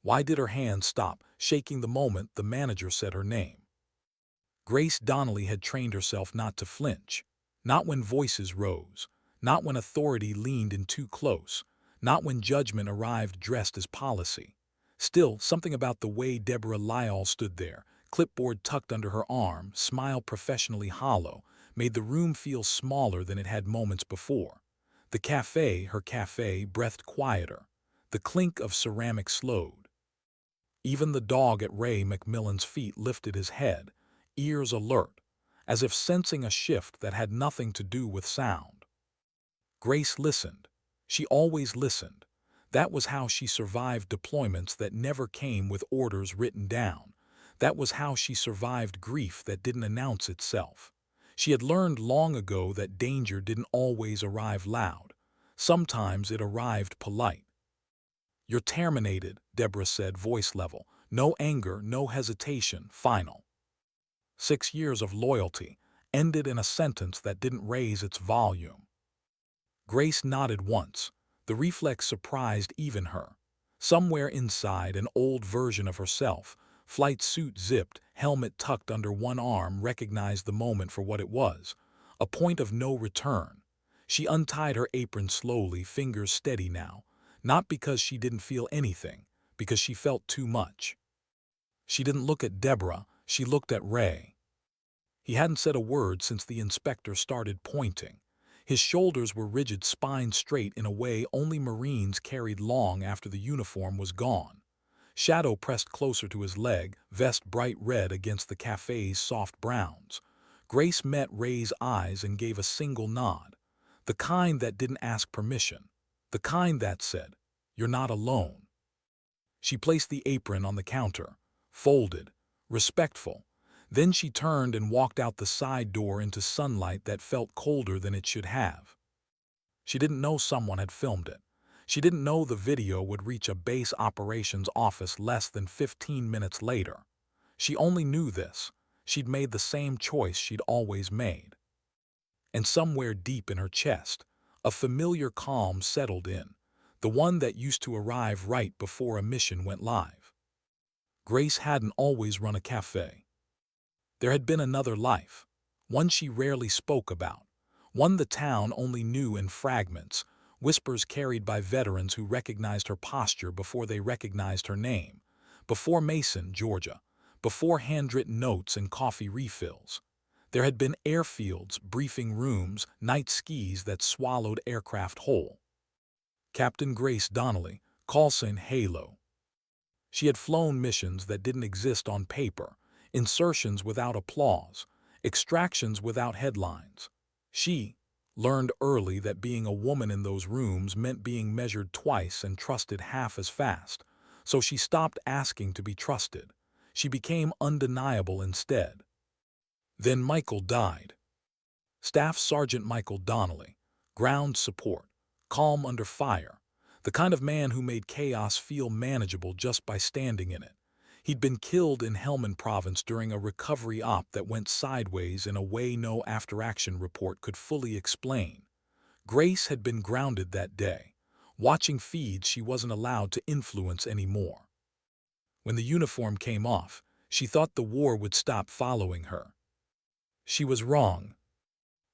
Why did her hand stop shaking the moment the manager said her name? Grace Donnelly had trained herself not to flinch, not when voices rose, not when authority leaned in too close, not when judgment arrived dressed as policy. Still, something about the way Deborah Lyall stood there, clipboard tucked under her arm, smile professionally hollow, made the room feel smaller than it had moments before. The cafe, her cafe, breathed quieter. The clink of ceramic slowed. Even the dog at Ray McMillan's feet lifted his head, ears alert, as if sensing a shift that had nothing to do with sound. Grace listened. She always listened. That was how she survived deployments that never came with orders written down. That was how she survived grief that didn't announce itself. She had learned long ago that danger didn't always arrive loud. Sometimes it arrived polite. "You're terminated," Deborah said, voice level. No anger, no hesitation, final. 6 years of loyalty ended in a sentence that didn't raise its volume. Grace nodded once. The reflex surprised even her. Somewhere inside an old version of herself, flight suit zipped, helmet tucked under one arm, recognized the moment for what it was, a point of no return. She untied her apron slowly, fingers steady now, not because she didn't feel anything, because she felt too much. She didn't look at Deborah, she looked at Ray. He hadn't said a word since the inspector started pointing. His shoulders were rigid, spine straight in a way only Marines carried long after the uniform was gone. Shadow pressed closer to his leg, vest bright red against the cafe's soft browns. Grace met Ray's eyes and gave a single nod, the kind that didn't ask permission, the kind that said, "You're not alone." She placed the apron on the counter, folded, respectful. Then she turned and walked out the side door into sunlight that felt colder than it should have. She didn't know someone had filmed it. She didn't know the video would reach a base operations office less than 15 minutes later. She only knew this. She'd made the same choice she'd always made. And somewhere deep in her chest, a familiar calm settled in, the one that used to arrive right before a mission went live. Grace hadn't always run a cafe. There had been another life, one she rarely spoke about, one the town only knew in fragments, whispers carried by veterans who recognized her posture before they recognized her name, before Mason, Georgia, before handwritten notes and coffee refills. There had been airfields, briefing rooms, night skis that swallowed aircraft whole. Captain Grace Donnelly, call sign Halo. She had flown missions that didn't exist on paper, insertions without applause, extractions without headlines. She learned early that being a woman in those rooms meant being measured twice and trusted half as fast, so she stopped asking to be trusted. She became undeniable instead. Then Michael died. Staff Sergeant Michael Donnelly, ground support, calm under fire, the kind of man who made chaos feel manageable just by standing in it. He'd been killed in Helmand Province during a recovery op that went sideways in a way no after-action report could fully explain. Grace had been grounded that day, watching feeds she wasn't allowed to influence anymore. When the uniform came off, she thought the war would stop following her. She was wrong.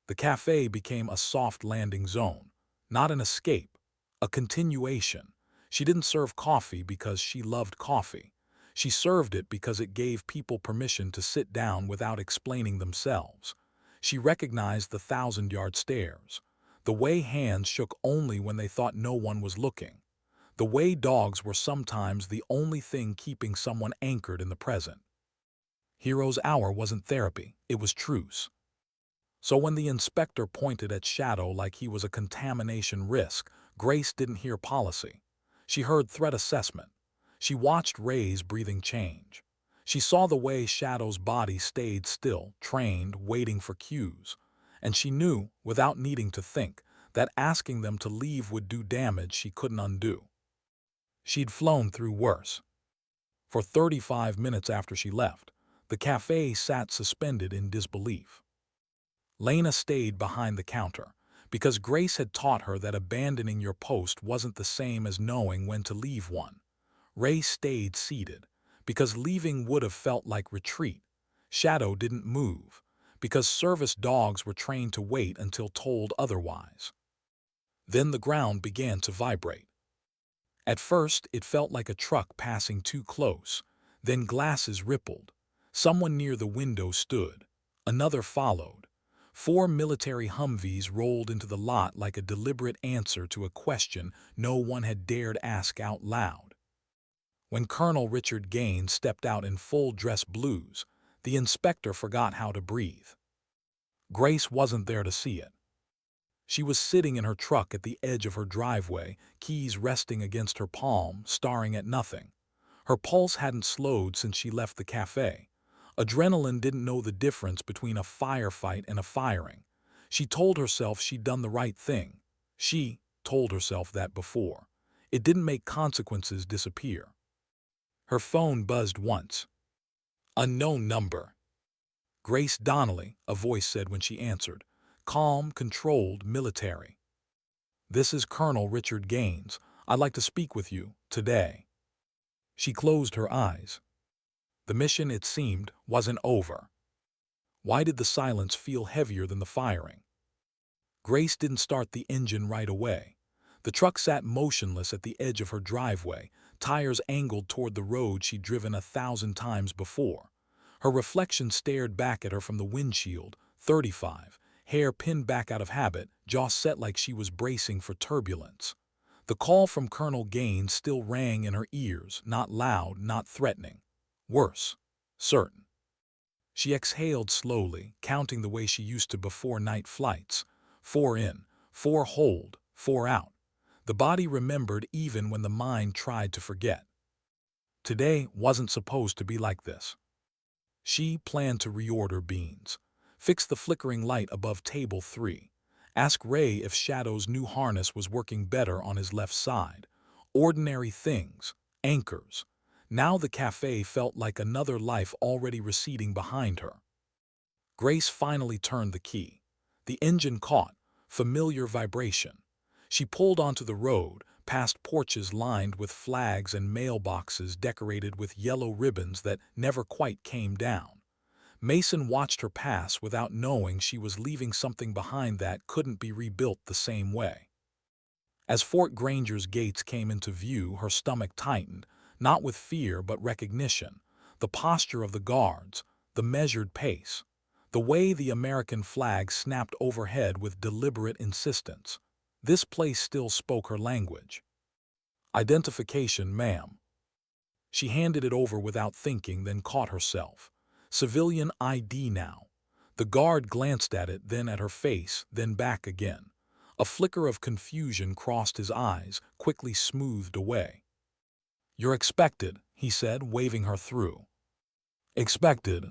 The cafe became a soft landing zone, not an escape, a continuation. She didn't serve coffee because she loved coffee. She served it because it gave people permission to sit down without explaining themselves. She recognized the 1,000-yard stares, the way hands shook only when they thought no one was looking, the way dogs were sometimes the only thing keeping someone anchored in the present. Hero's hour wasn't therapy, it was truce. So when the inspector pointed at Shadow like he was a contamination risk, Grace didn't hear policy. She heard threat assessment. She watched Ray's breathing change. She saw the way Shadow's body stayed still, trained, waiting for cues. And she knew, without needing to think, that asking them to leave would do damage she couldn't undo. She'd flown through worse. For 35 minutes after she left, the cafe sat suspended in disbelief. Lena stayed behind the counter, because Grace had taught her that abandoning your post wasn't the same as knowing when to leave one. Ray stayed seated, because leaving would have felt like retreat. Shadow didn't move, because service dogs were trained to wait until told otherwise. Then the ground began to vibrate. At first, it felt like a truck passing too close. Then glasses rippled. Someone near the window stood. Another followed. 4 military Humvees rolled into the lot like a deliberate answer to a question no one had dared ask out loud. When Colonel Richard Gaines stepped out in full dress blues, the inspector forgot how to breathe. Grace wasn't there to see it. She was sitting in her truck at the edge of her driveway, keys resting against her palm, staring at nothing. Her pulse hadn't slowed since she left the cafe. Adrenaline didn't know the difference between a firefight and a firing. She told herself she'd done the right thing. She told herself that before. It didn't make consequences disappear. Her phone buzzed once. Unknown number. Grace Donnelly, a voice said when she answered. Calm, controlled, military. This is Colonel Richard Gaines. I'd like to speak with you, today. She closed her eyes. The mission, it seemed, wasn't over. Why did the silence feel heavier than the firing? Grace didn't start the engine right away. The truck sat motionless at the edge of her driveway, tires angled toward the road she'd driven 1,000 times before. Her reflection stared back at her from the windshield, 35, hair pinned back out of habit, jaw set like she was bracing for turbulence. The call from Colonel Gaines still rang in her ears, not loud, not threatening. Worse, certain. She exhaled slowly, counting the way she used to before night flights. 4 in, 4 hold, 4 out. The body remembered even when the mind tried to forget. Today wasn't supposed to be like this. She planned to reorder beans, fix the flickering light above table 3, ask Ray if Shadow's new harness was working better on his left side. Ordinary things, anchors. Now the cafe felt like another life already receding behind her. Grace finally turned the key. The engine caught, familiar vibration. She pulled onto the road, past porches lined with flags and mailboxes decorated with yellow ribbons that never quite came down. Mason watched her pass without knowing she was leaving something behind that couldn't be rebuilt the same way. As Fort Granger's gates came into view, her stomach tightened, not with fear but recognition. The posture of the guards, the measured pace, the way the American flag snapped overhead with deliberate insistence. This place still spoke her language. Identification, ma'am. She handed it over without thinking, then caught herself. Civilian ID now. The guard glanced at it, then at her face, then back again. A flicker of confusion crossed his eyes, quickly smoothed away. You're expected, he said, waving her through. Expected.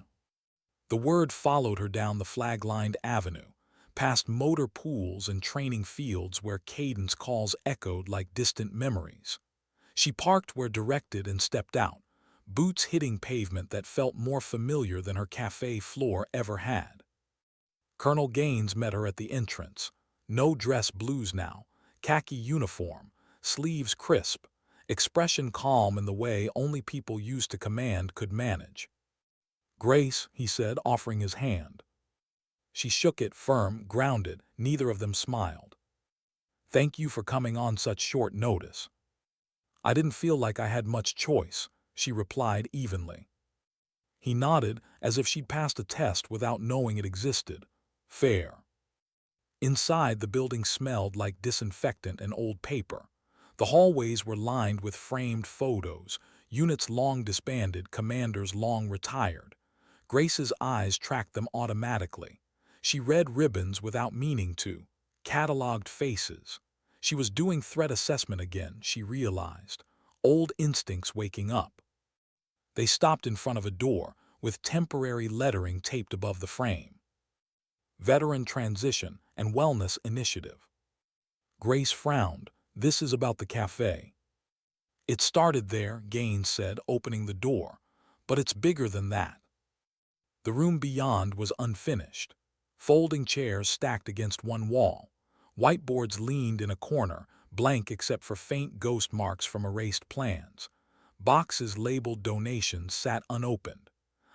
The word followed her down the flag-lined avenue, past motor pools and training fields where cadence calls echoed like distant memories. She parked where directed and stepped out, boots hitting pavement that felt more familiar than her cafe floor ever had. Colonel Gaines met her at the entrance. No dress blues now, khaki uniform, sleeves crisp, expression calm in the way only people used to command could manage. Grace, he said, offering his hand. She shook it, firm, grounded. Neither of them smiled. Thank you for coming on such short notice. I didn't feel like I had much choice, she replied evenly. He nodded, as if she'd passed a test without knowing it existed. Fair. Inside, the building smelled like disinfectant and old paper. The hallways were lined with framed photos, units long disbanded, commanders long retired. Grace's eyes tracked them automatically. She read ribbons without meaning to, cataloged faces. She was doing threat assessment again, she realized, old instincts waking up. They stopped in front of a door, with temporary lettering taped above the frame. Veteran Transition and Wellness Initiative. Grace frowned. This is about the cafe. It started there, Gaines said, opening the door, but it's bigger than that. The room beyond was unfinished. Folding chairs stacked against one wall. Whiteboards leaned in a corner, blank except for faint ghost marks from erased plans. Boxes labeled donations sat unopened.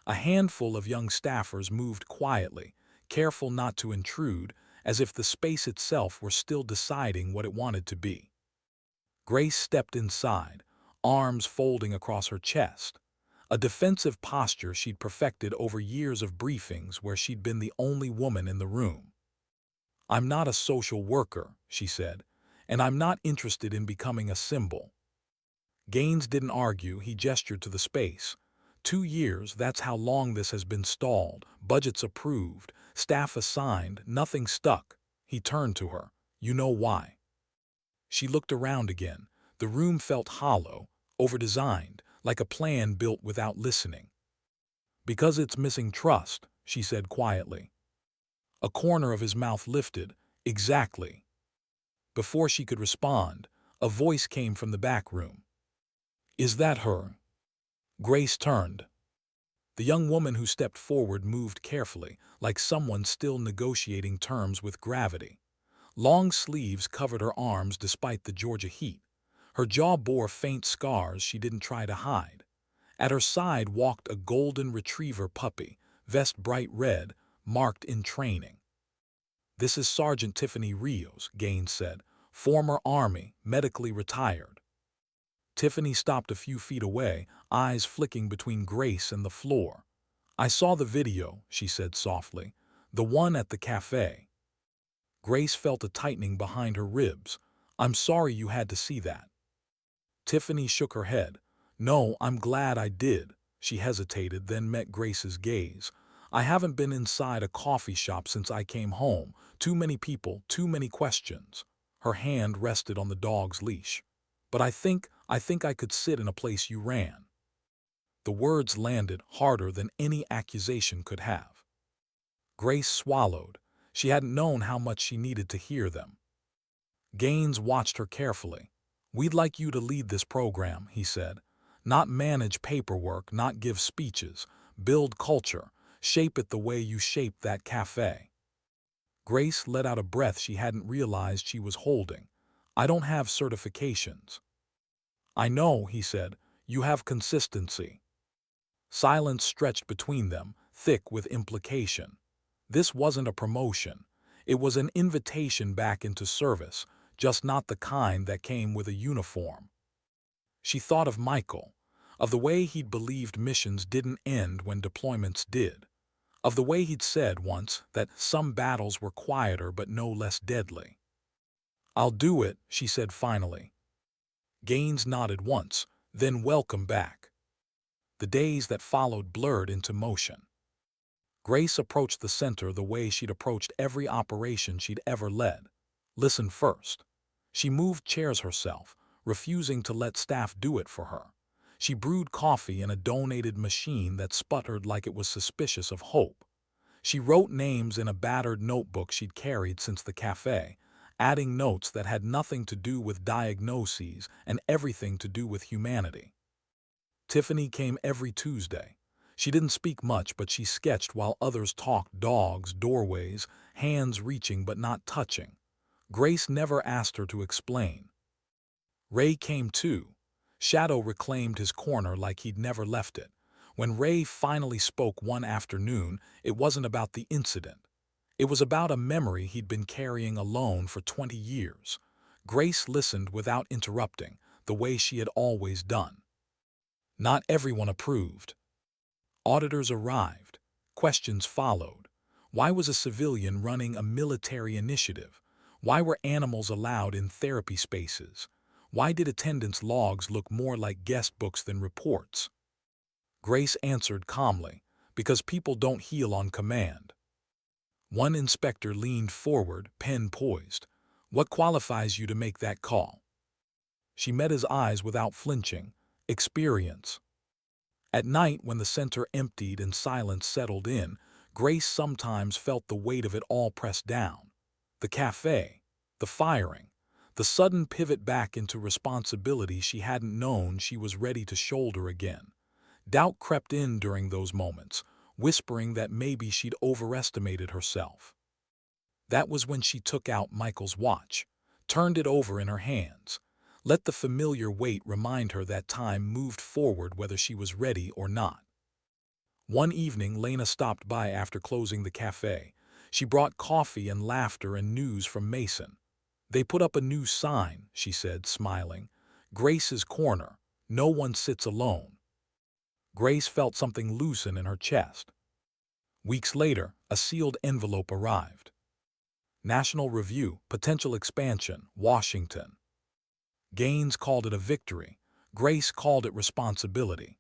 A handful of young staffers moved quietly, careful not to intrude, as if the space itself were still deciding what it wanted to be. Grace stepped inside, arms folding across her chest, a defensive posture she'd perfected over years of briefings where she'd been the only woman in the room. "I'm not a social worker," she said, "and I'm not interested in becoming a symbol." Gaines didn't argue, he gestured to the space. 2 years, that's how long this has been stalled. Budgets approved, staff assigned, nothing stuck. He turned to her. "You know why?" She looked around again. The room felt hollow, overdesigned, like a plan built without listening. "Because it's missing trust," she said quietly. A corner of his mouth lifted. "Exactly." Before she could respond, a voice came from the back room. "Is that her?" Grace turned. The young woman who stepped forward moved carefully, like someone still negotiating terms with gravity. Long sleeves covered her arms despite the Georgia heat. Her jaw bore faint scars she didn't try to hide. At her side walked a golden retriever puppy, vest bright red, marked in training. "This is Sergeant Tiffany Rios," Gaines said, "former Army, medically retired." Tiffany stopped a few feet away, eyes flicking between Grace and the floor. "I saw the video," she said softly. "The one at the cafe." Grace felt a tightening behind her ribs. "I'm sorry you had to see that." Tiffany shook her head. "No, I'm glad I did." She hesitated, then met Grace's gaze. "I haven't been inside a coffee shop since I came home. Too many people, too many questions." Her hand rested on the dog's leash. "But I think I could sit in a place you ran." The words landed harder than any accusation could have. Grace swallowed. She hadn't known how much she needed to hear them. Gaines watched her carefully. "We'd like you to lead this program," he said. "Not manage paperwork, not give speeches. Build culture. Shape it the way you shaped that cafe." Grace let out a breath she hadn't realized she was holding. "I don't have certifications." "I know," he said. "You have consistency." Silence stretched between them, thick with implication. This wasn't a promotion. It was an invitation back into service, just not the kind that came with a uniform. She thought of Michael, of the way he'd believed missions didn't end when deployments did, of the way he'd said once that some battles were quieter but no less deadly. "I'll do it," she said finally. Gaines nodded once, then welcome back. The days that followed blurred into motion. Grace approached the center the way she'd approached every operation she'd ever led. Listen first. She moved chairs herself, refusing to let staff do it for her. She brewed coffee in a donated machine that sputtered like it was suspicious of hope. She wrote names in a battered notebook she'd carried since the cafe, adding notes that had nothing to do with diagnoses and everything to do with humanity. Tiffany came every Tuesday. She didn't speak much, but she sketched while others talked: dogs, doorways, hands reaching but not touching. Grace never asked her to explain. Ray came too. Shadow reclaimed his corner like he'd never left it. When Ray finally spoke one afternoon, it wasn't about the incident. It was about a memory he'd been carrying alone for 20 years. Grace listened without interrupting, the way she had always done. Not everyone approved. Auditors arrived. Questions followed. Why was a civilian running a military initiative? Why were animals allowed in therapy spaces? Why did attendance logs look more like guest books than reports? Grace answered calmly, "Because people don't heal on command." One inspector leaned forward, pen poised. "What qualifies you to make that call?" She met his eyes without flinching. "Experience." At night, when the center emptied and silence settled in, Grace sometimes felt the weight of it all pressed down. The cafe, the firing, the sudden pivot back into responsibility she hadn't known she was ready to shoulder again. Doubt crept in during those moments, whispering that maybe she'd overestimated herself. That was when she took out Michael's watch, turned it over in her hands. Let the familiar weight remind her that time moved forward whether she was ready or not. One evening, Lena stopped by after closing the cafe. She brought coffee and laughter and news from Mason. They put up a new sign, she said, smiling. Grace's Corner. No one sits alone. Grace felt something loosen in her chest. Weeks later, a sealed envelope arrived. National Review, Potential Expansion, Washington. Gaines called it a victory. Grace called it responsibility.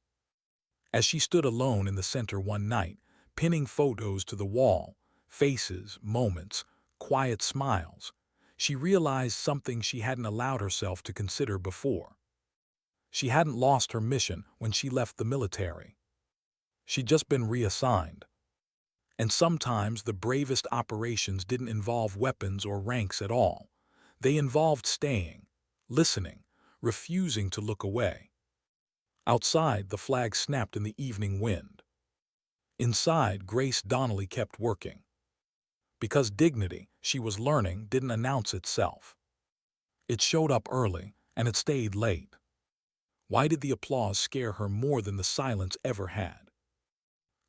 As she stood alone in the center one night, pinning photos to the wall, faces, moments, quiet smiles, she realized something she hadn't allowed herself to consider before. She hadn't lost her mission when she left the military. She'd just been reassigned. And sometimes the bravest operations didn't involve weapons or ranks at all. They involved staying, listening, refusing to look away. Outside, the flag snapped in the evening wind. Inside, Grace Donnelly kept working. Because dignity, she was learning, didn't announce itself. It showed up early, and it stayed late. Why did the applause scare her more than the silence ever had?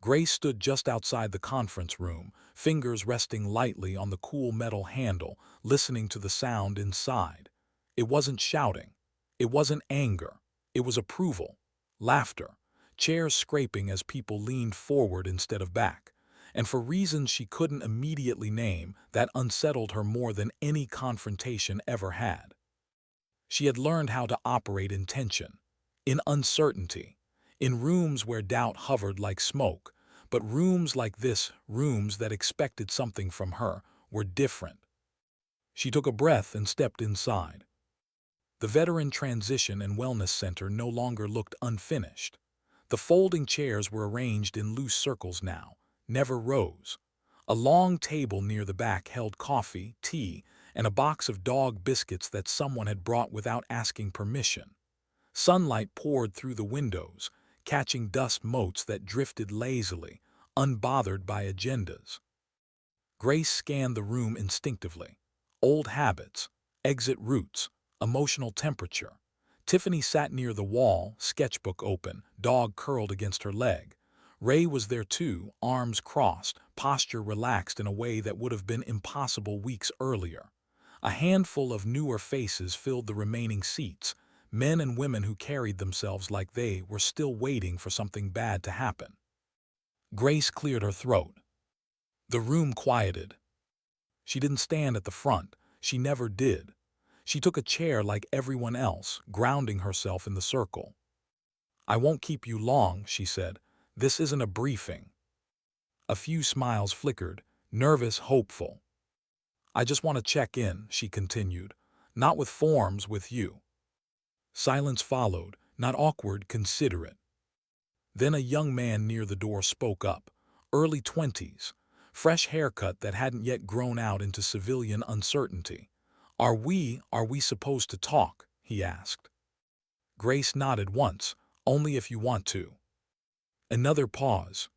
Grace stood just outside the conference room, fingers resting lightly on the cool metal handle, listening to the sound inside. It wasn't shouting. It wasn't anger. It was approval, laughter, chairs scraping as people leaned forward instead of back. And for reasons she couldn't immediately name, that unsettled her more than any confrontation ever had. She had learned how to operate in tension, in uncertainty, in rooms where doubt hovered like smoke, but rooms like this, rooms that expected something from her, were different. She took a breath and stepped inside. The Veteran Transition and Wellness Center no longer looked unfinished. The folding chairs were arranged in loose circles now, never rows. A long table near the back held coffee, tea, and a box of dog biscuits that someone had brought without asking permission. Sunlight poured through the windows, catching dust motes that drifted lazily, unbothered by agendas. Grace scanned the room instinctively. Old habits, exit routes, emotional temperature. Tiffany sat near the wall, sketchbook open, dog curled against her leg. Ray was there too, arms crossed, posture relaxed in a way that would have been impossible weeks earlier. A handful of newer faces filled the remaining seats, men and women who carried themselves like they were still waiting for something bad to happen. Grace cleared her throat. The room quieted. She didn't stand at the front. She never did. She took a chair like everyone else, grounding herself in the circle. "I won't keep you long," she said. "This isn't a briefing." A few smiles flickered, nervous, hopeful. "I just want to check in," she continued. "Not with forms, with you." Silence followed, not awkward, considerate. Then a young man near the door spoke up, early 20s, fresh haircut that hadn't yet grown out into civilian uncertainty. Are we supposed to talk?" he asked. Grace nodded once, "Only if you want to." Another pause.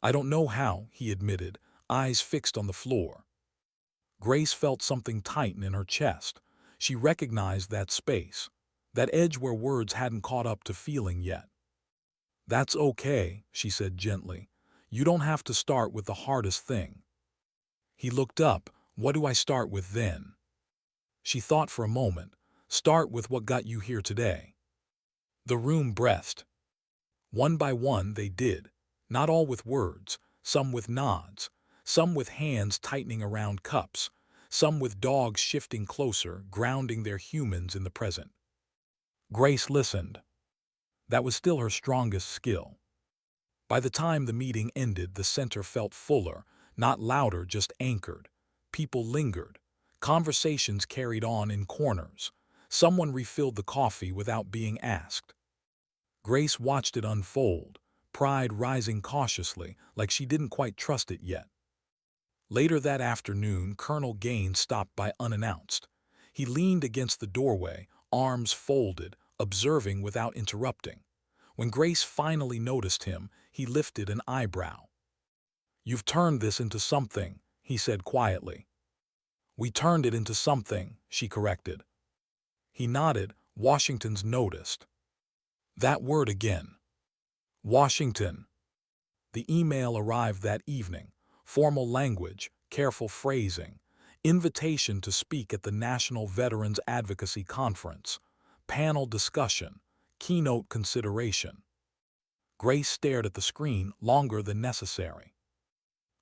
"I don't know how," he admitted, eyes fixed on the floor. Grace felt something tighten in her chest. She recognized that space, that edge where words hadn't caught up to feeling yet. "That's okay," she said gently. "You don't have to start with the hardest thing." He looked up. "What do I start with then?" She thought for a moment. "Start with what got you here today." The room breathed. One by one they did, not all with words, some with nods, some with hands tightening around cups, some with dogs shifting closer, grounding their humans in the present. Grace listened. That was still her strongest skill. By the time the meeting ended, the center felt fuller, not louder, just anchored. People lingered. Conversations carried on in corners. Someone refilled the coffee without being asked. Grace watched it unfold, pride rising cautiously, like she didn't quite trust it yet. Later that afternoon, Colonel Gaines stopped by unannounced. He leaned against the doorway, arms folded, observing without interrupting. When Grace finally noticed him, he lifted an eyebrow. "You've turned this into something," he said quietly. "We turned it into something," she corrected. He nodded, Washington's noticed. That word again. Washington. The email arrived that evening. Formal language, careful phrasing, invitation to speak at the National Veterans Advocacy Conference, panel discussion, keynote consideration. Grace stared at the screen longer than necessary.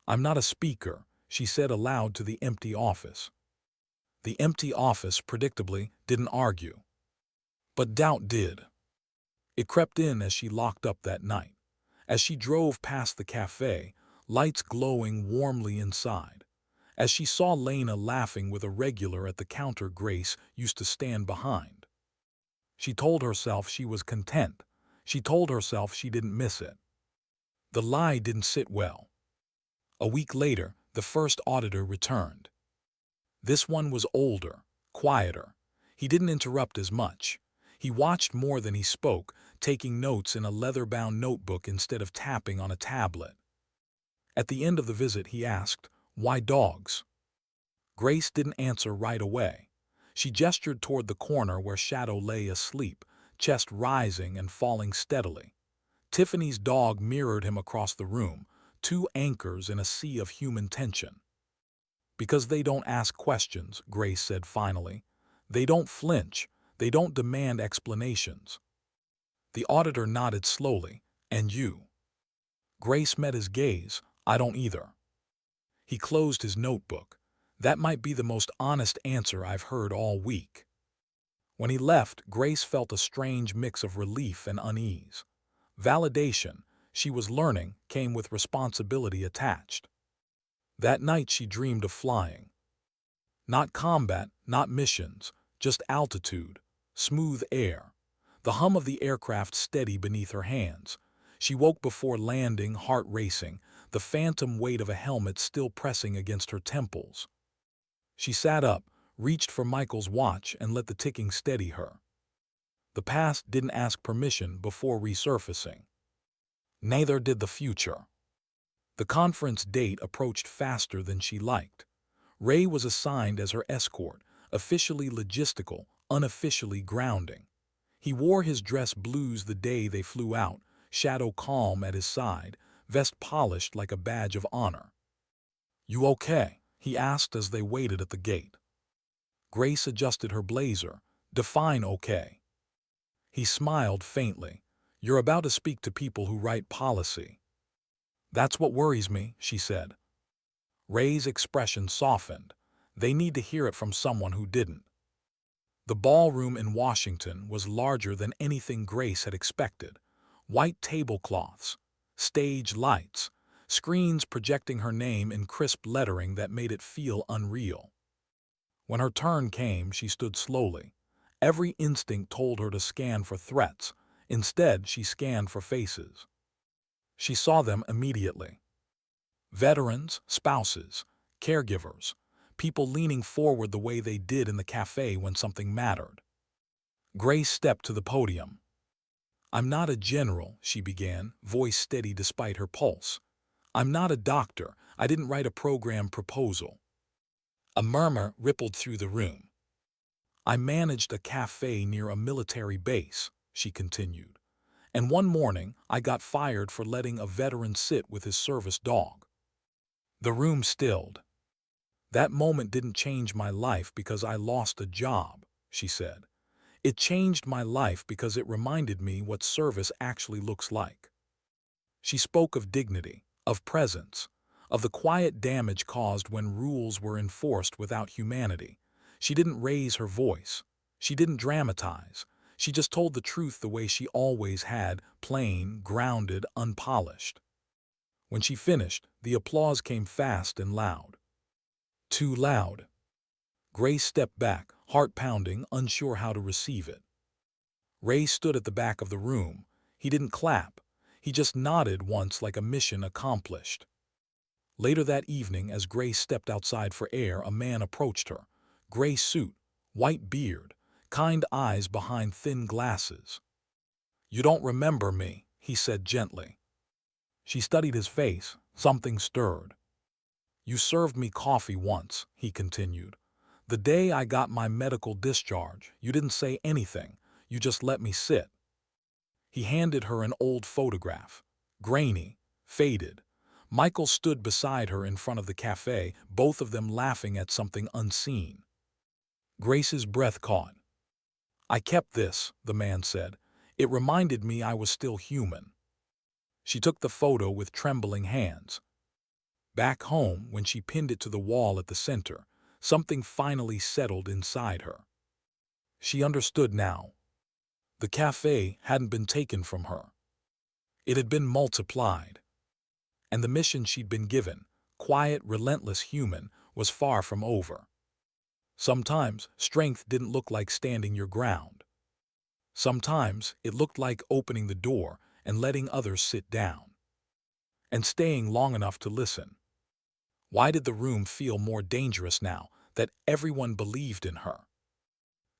"I'm not a speaker," she said aloud to the empty office. The empty office, predictably, didn't argue. But doubt did. It crept in as she locked up that night. As she drove past the cafe, lights glowing warmly inside. As she saw Lena laughing with a regular at the counter Grace used to stand behind. She told herself she was content. She told herself she didn't miss it. The lie didn't sit well. A week later, the first auditor returned. This one was older, quieter. He didn't interrupt as much. He watched more than he spoke, taking notes in a leather-bound notebook instead of tapping on a tablet. At the end of the visit, he asked, "Why dogs?" Grace didn't answer right away. She gestured toward the corner where Shadow lay asleep, chest rising and falling steadily. Tiffany's dog mirrored him across the room, two anchors in a sea of human tension. "Because they don't ask questions," Grace said finally. "They don't flinch. They don't demand explanations." The auditor nodded slowly. "And you?" Grace met his gaze. "I don't either." He closed his notebook. "That might be the most honest answer I've heard all week." When he left, Grace felt a strange mix of relief and unease. Validation, she was learning, came with responsibility attached. That night she dreamed of flying. Not combat, not missions, just altitude, smooth air. The hum of the aircraft steady beneath her hands. She woke before landing, heart racing, the phantom weight of a helmet still pressing against her temples. She sat up, reached for Michael's watch, and let the ticking steady her. The past didn't ask permission before resurfacing. Neither did the future. The conference date approached faster than she liked. Ray was assigned as her escort, officially logistical, unofficially grounding. He wore his dress blues the day they flew out, Shadow calm at his side, vest polished like a badge of honor. "You okay?" he asked as they waited at the gate. Grace adjusted her blazer. "Define okay." He smiled faintly. "You're about to speak to people who write policy." "That's what worries me," she said. Ray's expression softened. They need to hear it from someone who didn't. The ballroom in Washington was larger than anything Grace had expected. White tablecloths, stage lights, screens projecting her name in crisp lettering that made it feel unreal. When her turn came, she stood slowly. Every instinct told her to scan for threats. Instead, she scanned for faces. She saw them immediately. Veterans, spouses, caregivers, people leaning forward the way they did in the cafe when something mattered. Grace stepped to the podium. "I'm not a general," she began, voice steady despite her pulse. "I'm not a doctor. I didn't write a program proposal." A murmur rippled through the room. "I managed a cafe near a military base," she continued. "And one morning I got fired for letting a veteran sit with his service dog." The room stilled. "That moment didn't change my life because I lost a job," she said. "It changed my life because it reminded me what service actually looks like." She spoke of dignity, of presence, of the quiet damage caused when rules were enforced without humanity. She didn't raise her voice. She didn't dramatize. She just told the truth the way she always had, plain, grounded, unpolished. When she finished, the applause came fast and loud. Too loud. Grace stepped back, heart pounding, unsure how to receive it. Ray stood at the back of the room. He didn't clap. He just nodded once like a mission accomplished. Later that evening, as Grace stepped outside for air, a man approached her. Gray suit, white beard, kind eyes behind thin glasses. "You don't remember me," he said gently. She studied his face. Something stirred. "You served me coffee once," he continued. "The day I got my medical discharge, you didn't say anything, You just let me sit." He handed her an old photograph. Grainy, faded. Michael stood beside her in front of the cafe, both of them laughing at something unseen. Grace's breath caught. "I kept this," the man said. "It reminded me I was still human." She took the photo with trembling hands. Back home, when she pinned it to the wall at the center, something finally settled inside her. She understood now. The cafe hadn't been taken from her. It had been multiplied. And the mission she'd been given, quiet, relentless human, was far from over. Sometimes strength didn't look like standing your ground. Sometimes it looked like opening the door and letting others sit down. And staying long enough to listen. Why did the room feel more dangerous now that everyone believed in her?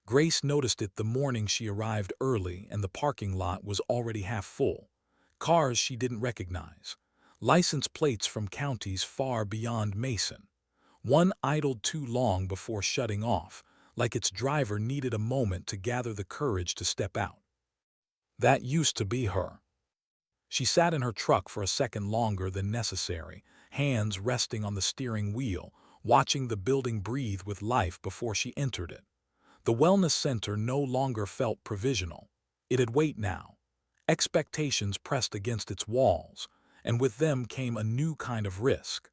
Grace noticed it the morning she arrived early and the parking lot was already half full. Cars she didn't recognize. License plates from counties far beyond Mason. One idled too long before shutting off, like its driver needed a moment to gather the courage to step out. That used to be her. She sat in her truck for a second longer than necessary, hands resting on the steering wheel, watching the building breathe with life before she entered it. The wellness center no longer felt provisional. It had weight now. Expectations pressed against its walls, and with them came a new kind of risk.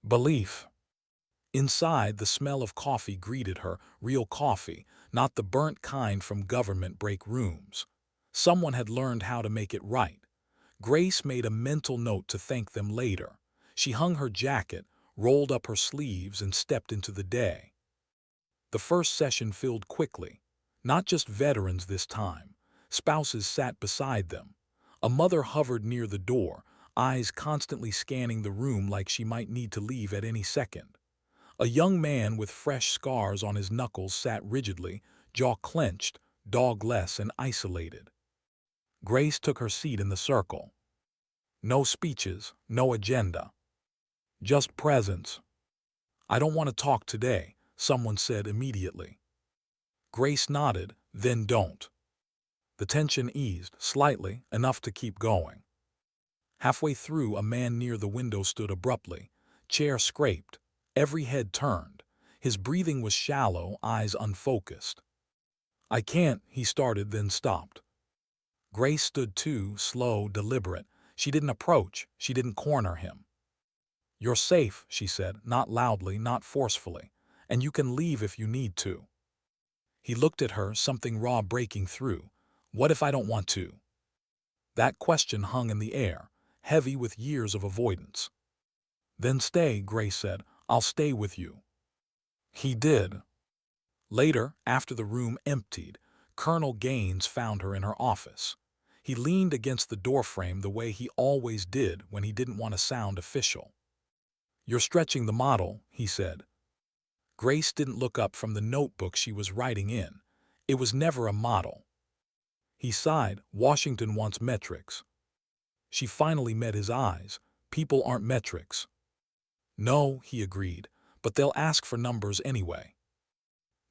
Belief. Inside, the smell of coffee greeted her, real coffee, not the burnt kind from government break rooms. Someone had learned how to make it right. Grace made a mental note to thank them later. She hung her jacket, rolled up her sleeves, and stepped into the day. The first session filled quickly. Not just veterans this time. Spouses sat beside them. A mother hovered near the door, eyes constantly scanning the room like she might need to leave at any second. A young man with fresh scars on his knuckles sat rigidly, jaw clenched, dogless and isolated. Grace took her seat in the circle. No speeches, no agenda. Just presence. "I don't want to talk today," someone said immediately. Grace nodded, "Then don't." The tension eased, slightly, enough to keep going. Halfway through, a man near the window stood abruptly. Chair scraped. Every head turned. His breathing was shallow, eyes unfocused. "I can't," he started, then stopped. Grace stood too, slow, deliberate. She didn't approach. She didn't corner him. "You're safe," she said, not loudly, not forcefully. "And you can leave if you need to." He looked at her, something raw breaking through. "What if I don't want to?" That question hung in the air, heavy with years of avoidance. "Then stay," Grace said. "I'll stay with you." He did. Later, after the room emptied, Colonel Gaines found her in her office. He leaned against the doorframe the way he always did when he didn't want to sound official. "You're stretching the model," he said. Grace didn't look up from the notebook she was writing in. It was never a model. He sighed. "Washington wants metrics." She finally met his eyes. "People aren't metrics." "No," he agreed, "but they'll ask for numbers anyway."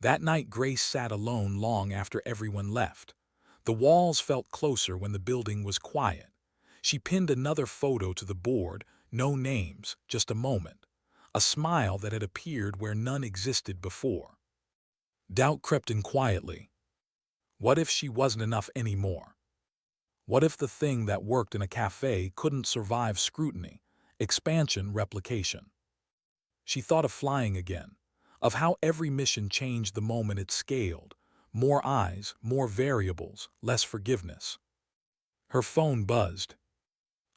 That night Grace sat alone long after everyone left. The walls felt closer when the building was quiet. She pinned another photo to the board, no names, just a moment. A smile that had appeared where none existed before. Doubt crept in quietly. What if she wasn't enough anymore? What if the thing that worked in a cafe couldn't survive scrutiny, expansion, replication? She thought of flying again, of how every mission changed the moment it scaled. More eyes, more variables, less forgiveness. Her phone buzzed.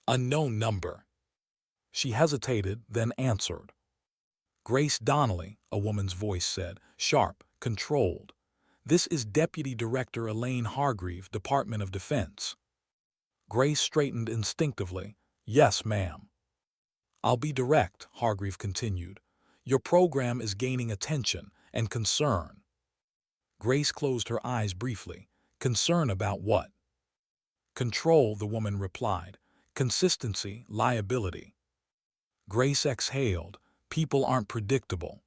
Unknown number. She hesitated, then answered. "Grace Donnelly," a woman's voice said, sharp, controlled. "This is Deputy Director Elaine Hargreave, Department of Defense." Grace straightened instinctively. "Yes, ma'am." "I'll be direct," Hargreave continued. "Your program is gaining attention and concern." Grace closed her eyes briefly. "Concern about what?" "Control," the woman replied. "Consistency, liability." Grace exhaled. "People aren't predictable."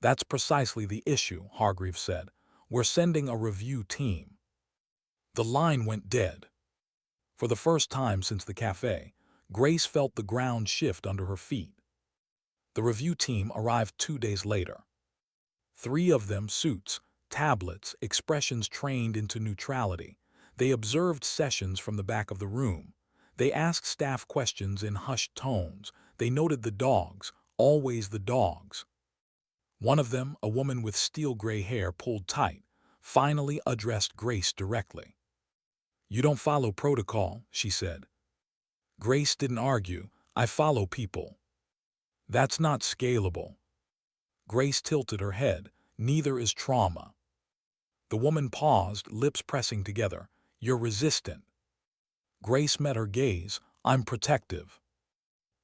"That's precisely the issue," Hargreave said. "We're sending a review team." The line went dead. For the first time since the cafe, Grace felt the ground shift under her feet. The review team arrived 2 days later. 3 of them, suits, tablets, expressions trained into neutrality. They observed sessions from the back of the room. They asked staff questions in hushed tones. They noted the dogs, always the dogs. One of them, a woman with steel gray hair pulled tight, finally addressed Grace directly. "You don't follow protocol," she said. Grace didn't argue. "I follow people. That's not scalable." Grace tilted her head. "Neither is trauma." The woman paused, lips pressing together. "You're resistant." Grace met her gaze. "I'm protective."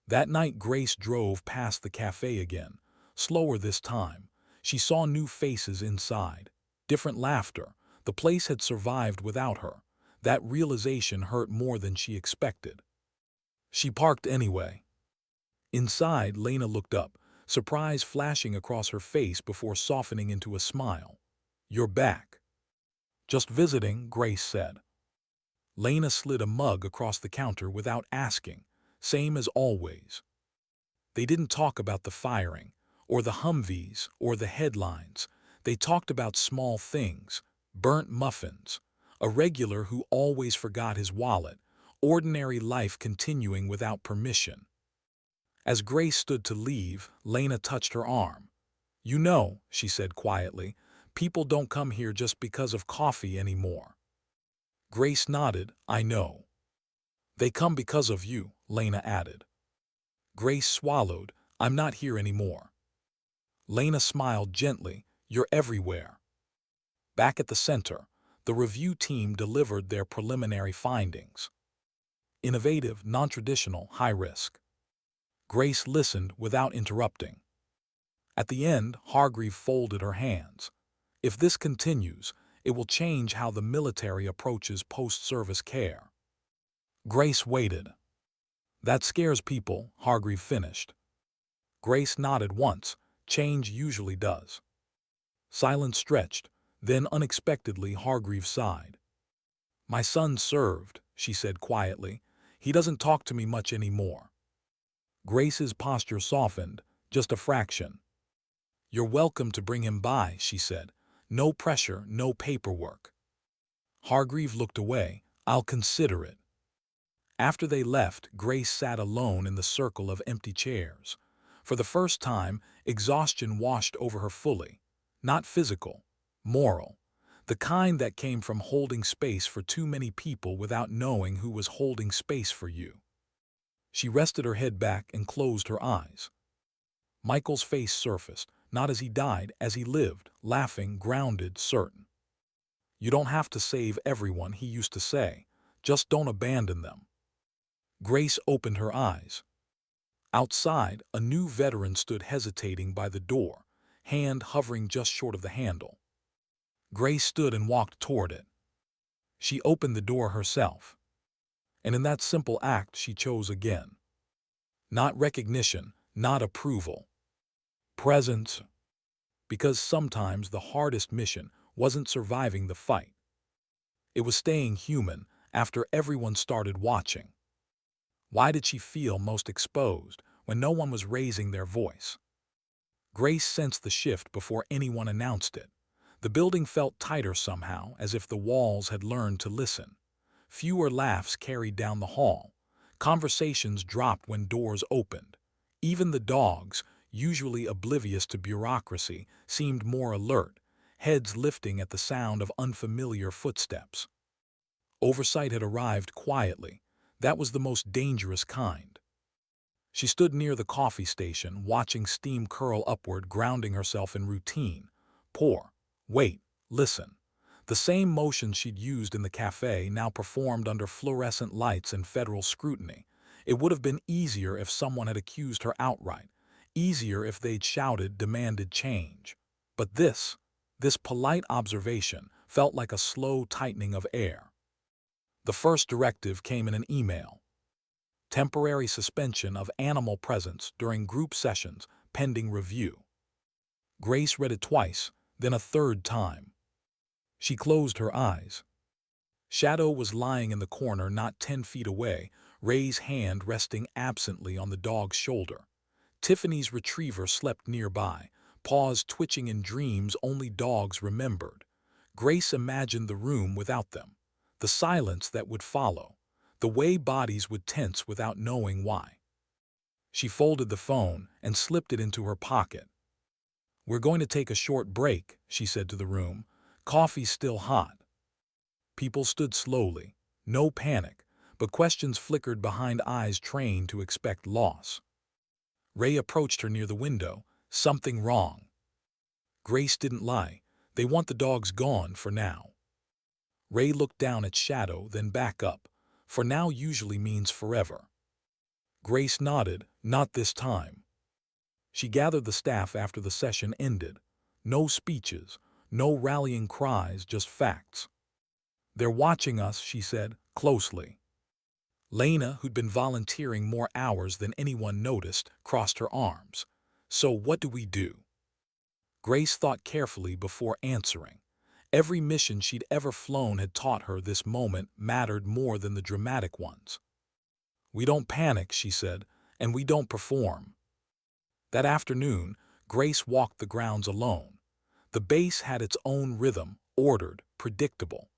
That night Grace drove past the cafe again, slower this time. She saw new faces inside, different laughter. The place had survived without her. That realization hurt more than she expected. She parked anyway. Inside, Lena looked up, surprise flashing across her face before softening into a smile. "You're back." "Just visiting," Grace said. Lena slid a mug across the counter without asking, same as always. They didn't talk about the firing, or the Humvees, or the headlines. They talked about small things, burnt muffins, a regular who always forgot his wallet, ordinary life continuing without permission. As Grace stood to leave, Lena touched her arm. "You know," she said quietly, "people don't come here just because of coffee anymore." Grace nodded. "I know." "They come because of you," Lena added. Grace swallowed. "I'm not here anymore." Lena smiled gently. "You're everywhere." Back at the center, the review team delivered their preliminary findings. Innovative, non-traditional, high risk. Grace listened without interrupting. At the end, Hargreave folded her hands. "If this continues, it will change how the military approaches post-service care." Grace waited. "That scares people," Hargreave finished. Grace nodded once. "Change usually does." Silence stretched. Then unexpectedly Hargreave sighed. "My son served," she said quietly. "He doesn't talk to me much anymore." Grace's posture softened, just a fraction. "You're welcome to bring him by," she said. "No pressure, no paperwork." Hargreave looked away. "I'll consider it." After they left, Grace sat alone in the circle of empty chairs. For the first time, exhaustion washed over her fully. Not physical, moral. The kind that came from holding space for too many people without knowing who was holding space for you. She rested her head back and closed her eyes. Michael's face surfaced, not as he died, as he lived, laughing, grounded, certain. "You don't have to save everyone," he used to say. "Just don't abandon them." Grace opened her eyes. Outside, a new veteran stood hesitating by the door, hand hovering just short of the handle. Grace stood and walked toward it. She opened the door herself. And in that simple act she chose again. Not recognition, not approval. Presence. Because sometimes the hardest mission wasn't surviving the fight. It was staying human after everyone started watching. Why did she feel most exposed when no one was raising their voice? Grace sensed the shift before anyone announced it. The building felt tighter somehow, as if the walls had learned to listen. Fewer laughs carried down the hall. Conversations dropped when doors opened. Even the dogs, usually oblivious to bureaucracy, seemed more alert, heads lifting at the sound of unfamiliar footsteps. Oversight had arrived quietly. That was the most dangerous kind. She stood near the coffee station, watching steam curl upward, grounding herself in routine. Pour. Wait. Listen. The same motion she'd used in the cafe now performed under fluorescent lights and federal scrutiny. It would have been easier if someone had accused her outright. Easier if they'd shouted, demanded change. But this polite observation, felt like a slow tightening of air. The first directive came in an email. Temporary suspension of animal presence during group sessions, pending review. Grace read it twice, then a third time. She closed her eyes. Shadow was lying in the corner not 10 feet away, Ray's hand resting absently on the dog's shoulder. Tiffany's retriever slept nearby, paws twitching in dreams only dogs remembered. Grace imagined the room without them, the silence that would follow, the way bodies would tense without knowing why. She folded the phone and slipped it into her pocket. "We're going to take a short break," she said to the room. "Coffee's still hot." People stood slowly. No panic, but questions flickered behind eyes trained to expect loss. Ray approached her near the window. "Something wrong." Grace didn't lie. "They want the dogs gone for now." Ray looked down at Shadow, then back up. "For now" usually means forever. Grace nodded. "Not this time." She gathered the staff after the session ended. No speeches, no rallying cries, just facts. "They're watching us," she said, "closely." Lena, who'd been volunteering more hours than anyone noticed, crossed her arms. "So what do we do?" Grace thought carefully before answering. Every mission she'd ever flown had taught her this moment mattered more than the dramatic ones. "We don't panic," she said, "and we don't perform." That afternoon, Grace walked the grounds alone. The base had its own rhythm, ordered, predictable.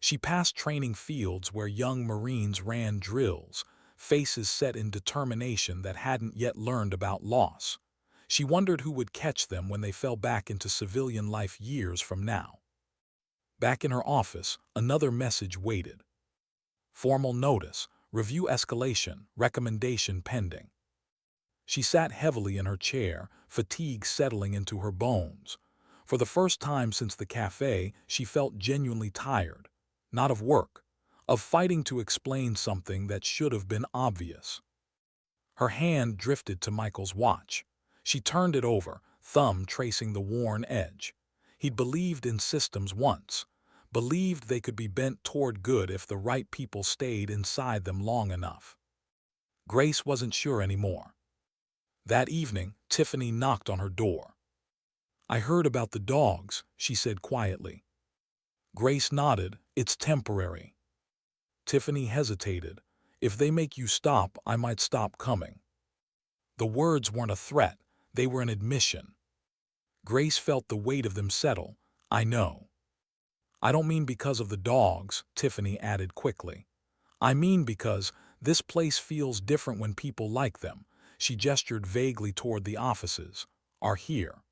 She passed training fields where young Marines ran drills, faces set in determination that hadn't yet learned about loss. She wondered who would catch them when they fell back into civilian life years from now. Back in her office, another message waited. Formal notice, review escalation, recommendation pending. She sat heavily in her chair, fatigue settling into her bones. For the first time since the cafe, she felt genuinely tired. Not of work, of fighting to explain something that should have been obvious. Her hand drifted to Michael's watch. She turned it over, thumb tracing the worn edge. He'd believed in systems once, believed they could be bent toward good if the right people stayed inside them long enough. Grace wasn't sure anymore. That evening, Tiffany knocked on her door. "I heard about the dogs," she said quietly. Grace nodded. "It's temporary." Tiffany hesitated. "If they make you stop, I might stop coming." The words weren't a threat, they were an admission. Grace felt the weight of them settle. "I know." "I don't mean because of the dogs," Tiffany added quickly. "I mean because this place feels different when people like them." She gestured vaguely toward the offices. "Are here."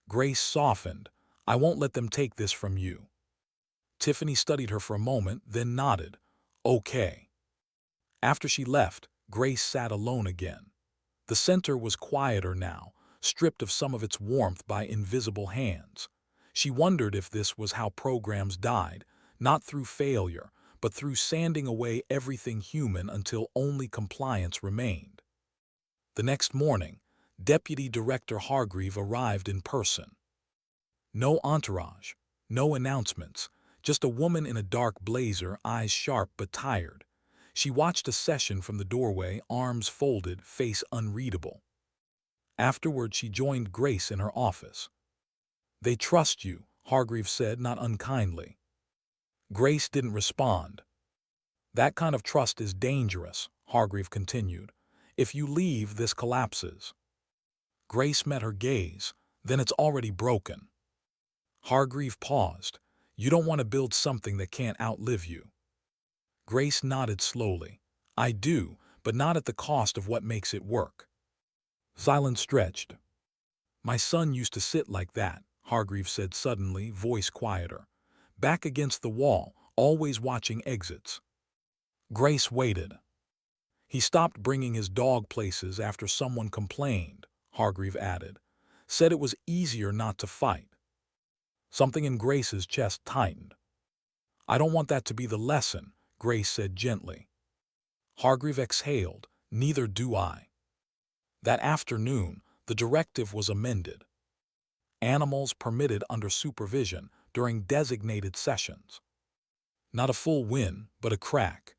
Grace softened. "I won't let them take this from you." Tiffany studied her for a moment, then nodded. "Okay." After she left, Grace sat alone again. The center was quieter now, stripped of some of its warmth by invisible hands. She wondered if this was how programs died, not through failure, but through sanding away everything human until only compliance remained. The next morning, Deputy Director Hargreave arrived in person. No entourage, no announcements, just a woman in a dark blazer, eyes sharp but tired. She watched a session from the doorway, arms folded, face unreadable. Afterward, she joined Grace in her office. "They trust you," Hargreave said, not unkindly. Grace didn't respond. "That kind of trust is dangerous," Hargreave continued. "If you leave, this collapses." Grace met her gaze. "Then it's already broken." Hargreave paused. "You don't want to build something that can't outlive you." Grace nodded slowly. "I do, but not at the cost of what makes it work." Silence stretched. "My son used to sit like that," Hargreave said suddenly, voice quieter. "Back against the wall, always watching exits." Grace waited. "He stopped bringing his dog places after someone complained," Hargreave added. "Said it was easier not to fight." Something in Grace's chest tightened. "I don't want that to be the lesson," Grace said gently. Hargreave exhaled. "Neither do I." That afternoon, the directive was amended. Animals permitted under supervision during designated sessions. Not a full win, but a crack.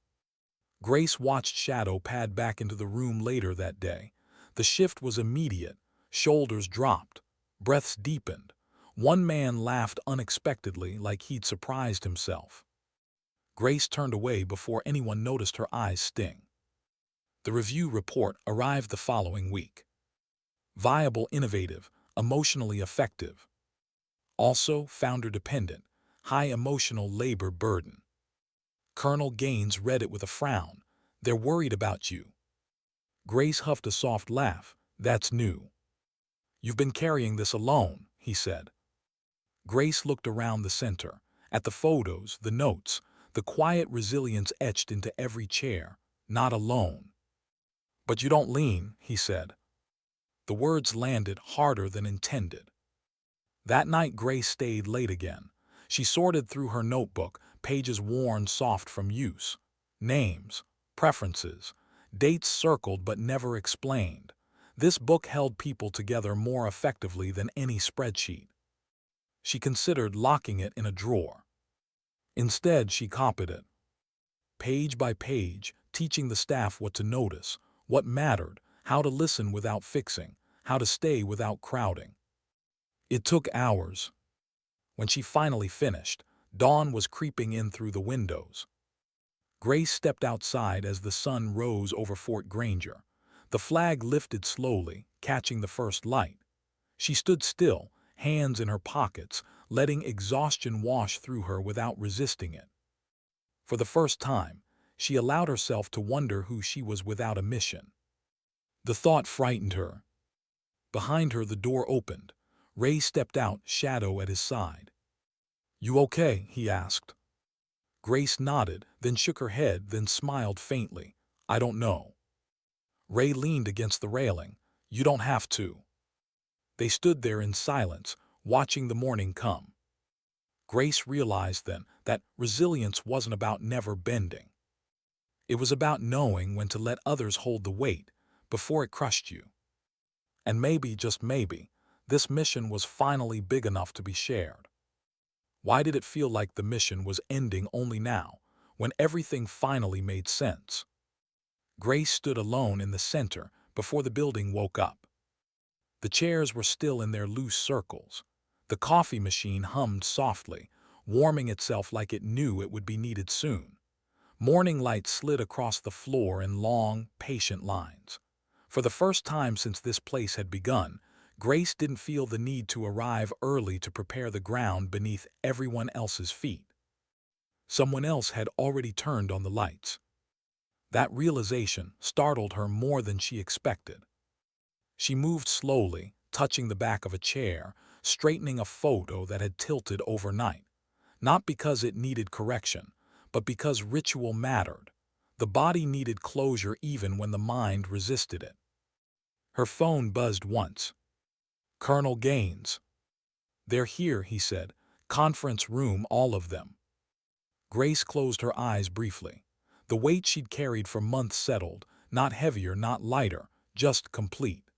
Grace watched Shadow pad back into the room later that day. The shift was immediate. Shoulders dropped. Breaths deepened. One man laughed unexpectedly, like he'd surprised himself. Grace turned away before anyone noticed her eyes sting. The review report arrived the following week. Viable, innovative, emotionally effective. Also founder-dependent, high emotional labor burden. Colonel Gaines read it with a frown. They're worried about you. Grace huffed a soft laugh. That's new. You've been carrying this alone, he said. Grace looked around the center, at the photos, the notes, the quiet resilience etched into every chair. Not alone. But you don't lean, he said. The words landed harder than intended. That night Grace stayed late again. She sorted through her notebook, pages worn soft from use. Names, preferences, dates circled but never explained. This book held people together more effectively than any spreadsheet. She considered locking it in a drawer. Instead, she copied it, page by page, teaching the staff what to notice, what mattered, how to listen without fixing, how to stay without crowding. It took hours. When she finally finished, dawn was creeping in through the windows. Grace stepped outside as the sun rose over Fort Granger. The flag lifted slowly, catching the first light. She stood still, hands in her pockets, letting exhaustion wash through her without resisting it. For the first time, she allowed herself to wonder who she was without a mission. The thought frightened her. Behind her, the door opened. Ray stepped out, shadow at his side. "You okay?" he asked. Grace nodded, then shook her head, then smiled faintly. "I don't know." Ray leaned against the railing. "You don't have to." They stood there in silence, watching the morning come. Grace realized then that resilience wasn't about never bending. It was about knowing when to let others hold the weight before it crushed you. And maybe, just maybe, this mission was finally big enough to be shared. Why did it feel like the mission was ending only now, when everything finally made sense? Grace stood alone in the center before the building woke up. The chairs were still in their loose circles. The coffee machine hummed softly, warming itself like it knew it would be needed soon. Morning light slid across the floor in long, patient lines. For the first time since this place had begun, Grace didn't feel the need to arrive early to prepare the ground beneath everyone else's feet. Someone else had already turned on the lights. That realization startled her more than she expected. She moved slowly, touching the back of a chair, straightening a photo that had tilted overnight. Not because it needed correction, but because ritual mattered. The body needed closure even when the mind resisted it. Her phone buzzed once. "Colonel Gaines." "They're here," he said. "Conference room, all of them." Grace closed her eyes briefly. The weight she'd carried for months settled, not heavier, not lighter, just complete.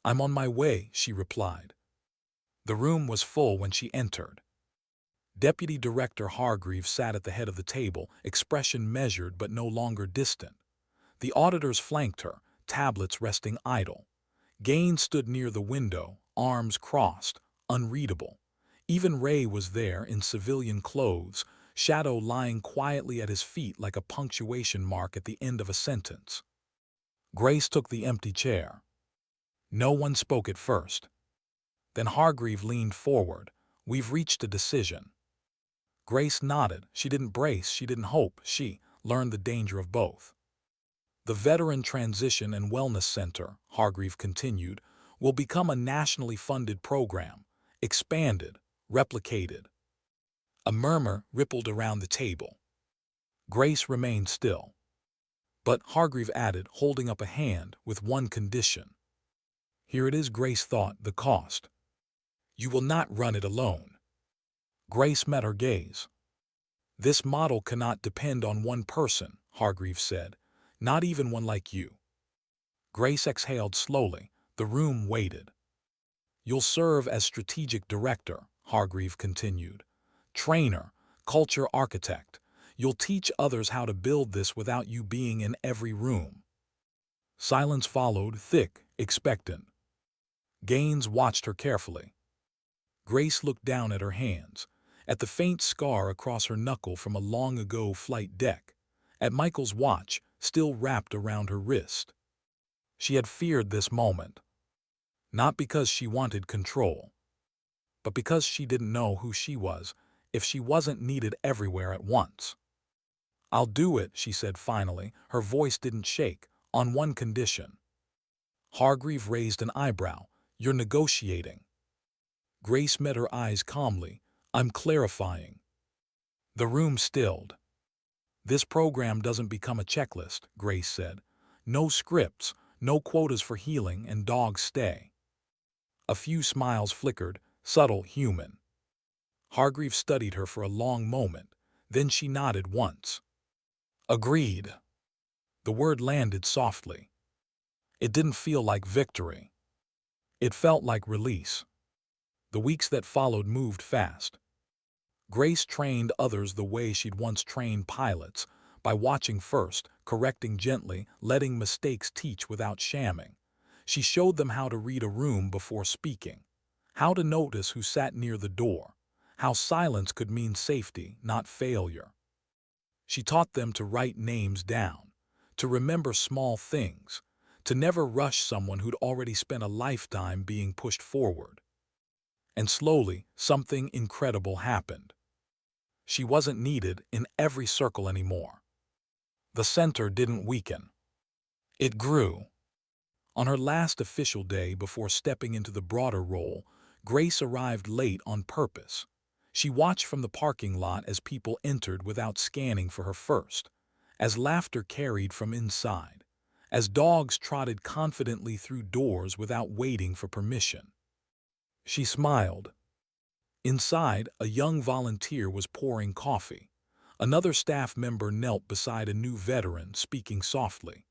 "I'm on my way," she replied. The room was full when she entered. Deputy Director Hargreaves sat at the head of the table, expression measured but no longer distant. The auditors flanked her, tablets resting idle. Gaines stood near the window, arms crossed, unreadable. Even Ray was there in civilian clothes, shadow lying quietly at his feet like a punctuation mark at the end of a sentence. Grace took the empty chair. No one spoke at first. Then Hargreave leaned forward. "We've reached a decision." Grace nodded. She didn't brace, she didn't hope, she learned the danger of both. "The Veteran Transition and Wellness Center," Hargreave continued, "will become a nationally funded program, expanded, replicated." A murmur rippled around the table. Grace remained still. But Hargreave added, holding up a hand, "with one condition." "Here it is," Grace thought, "the cost." "You will not run it alone." Grace met her gaze. "This model cannot depend on one person," Hargreave said, "not even one like you." Grace exhaled slowly. The room waited. "You'll serve as strategic director," Hargreave continued. "Trainer, culture architect. You'll teach others how to build this without you being in every room." Silence followed, thick, expectant. Gaines watched her carefully. Grace looked down at her hands. at the faint scar across her knuckle from a long-ago flight deck, at Michael's watch still wrapped around her wrist. She had feared this moment, not because she wanted control, but because she didn't know who she was if she wasn't needed everywhere at once. "I'll do it," she said finally. Her voice didn't shake, on one condition. Hargreave raised an eyebrow. "You're negotiating." Grace met her eyes calmly. "I'm clarifying." The room stilled. "This program doesn't become a checklist," Grace said. "No scripts, no quotas for healing, and dogs stay." A few smiles flickered, subtle, human. Hargreave studied her for a long moment. Then she nodded once. "Agreed." The word landed softly. It didn't feel like victory. It felt like release. The weeks that followed moved fast. Grace trained others the way she'd once trained pilots, by watching first, correcting gently, letting mistakes teach without shamming. She showed them how to read a room before speaking, how to notice who sat near the door, how silence could mean safety, not failure. She taught them to write names down, to remember small things, to never rush someone who'd already spent a lifetime being pushed forward. And slowly, something incredible happened. She wasn't needed in every circle anymore. The center didn't weaken. It grew. On her last official day before stepping into the broader role, Grace arrived late on purpose. She watched from the parking lot as people entered without scanning for her first, as laughter carried from inside, as dogs trotted confidently through doors without waiting for permission. She smiled. Inside, a young volunteer was pouring coffee. Another staff member knelt beside a new veteran, speaking softly.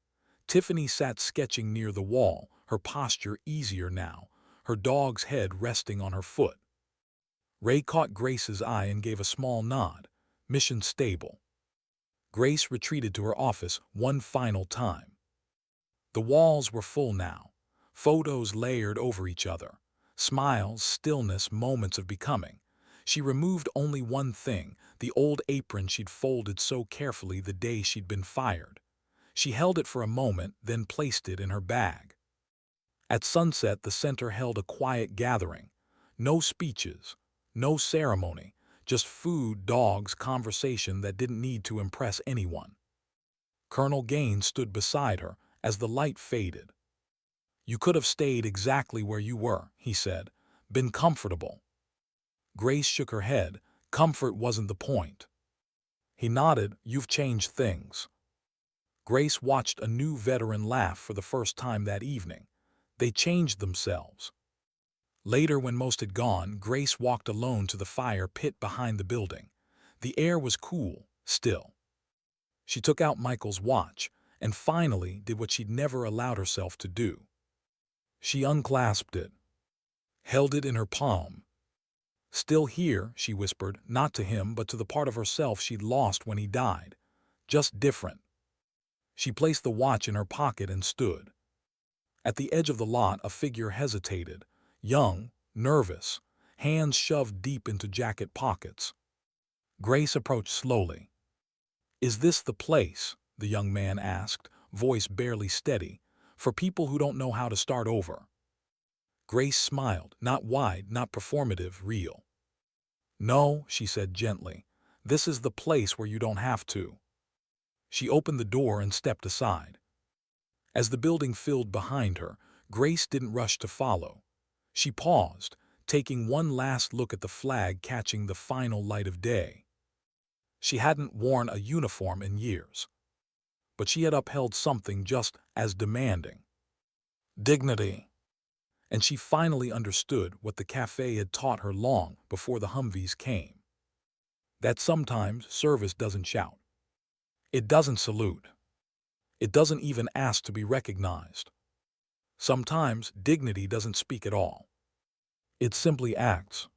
Tiffany sat sketching near the wall, her posture easier now, her dog's head resting on her foot. Ray caught Grace's eye and gave a small nod. Mission stable. Grace retreated to her office one final time. The walls were full now, photos layered over each other, smiles, stillness, moments of becoming. She removed only one thing, the old apron she'd folded so carefully the day she'd been fired. She held it for a moment, then placed it in her bag. At sunset, the center held a quiet gathering. No speeches, no ceremony, just food, dogs, conversation that didn't need to impress anyone. Colonel Gaines stood beside her as the light faded. "You could have stayed exactly where you were," he said. "Been comfortable." Grace shook her head. Comfort wasn't the point. He nodded. "You've changed things." Grace watched a new veteran laugh for the first time that evening. They changed themselves. Later, when most had gone, Grace walked alone to the fire pit behind the building. The air was cool, still. She took out Michael's watch and finally did what she'd never allowed herself to do. She unclasped it, held it in her palm. "Still here," she whispered, not to him but to the part of herself she'd lost when he died. Just different. She placed the watch in her pocket and stood. At the edge of the lot, a figure hesitated, young, nervous, hands shoved deep into jacket pockets. Grace approached slowly. "Is this the place?" the young man asked, voice barely steady, "for people who don't know how to start over?" Grace smiled, not wide, not performative, real. "No," she said gently, "this is the place where you don't have to." She opened the door and stepped aside. As the building filled behind her, Grace didn't rush to follow. She paused, taking one last look at the flag catching the final light of day. She hadn't worn a uniform in years, but she had upheld something just as demanding: dignity. And she finally understood what the cafe had taught her long before the Humvees came. That sometimes service doesn't shout. It doesn't salute. It doesn't even ask to be recognized. Sometimes dignity doesn't speak at all. It simply acts.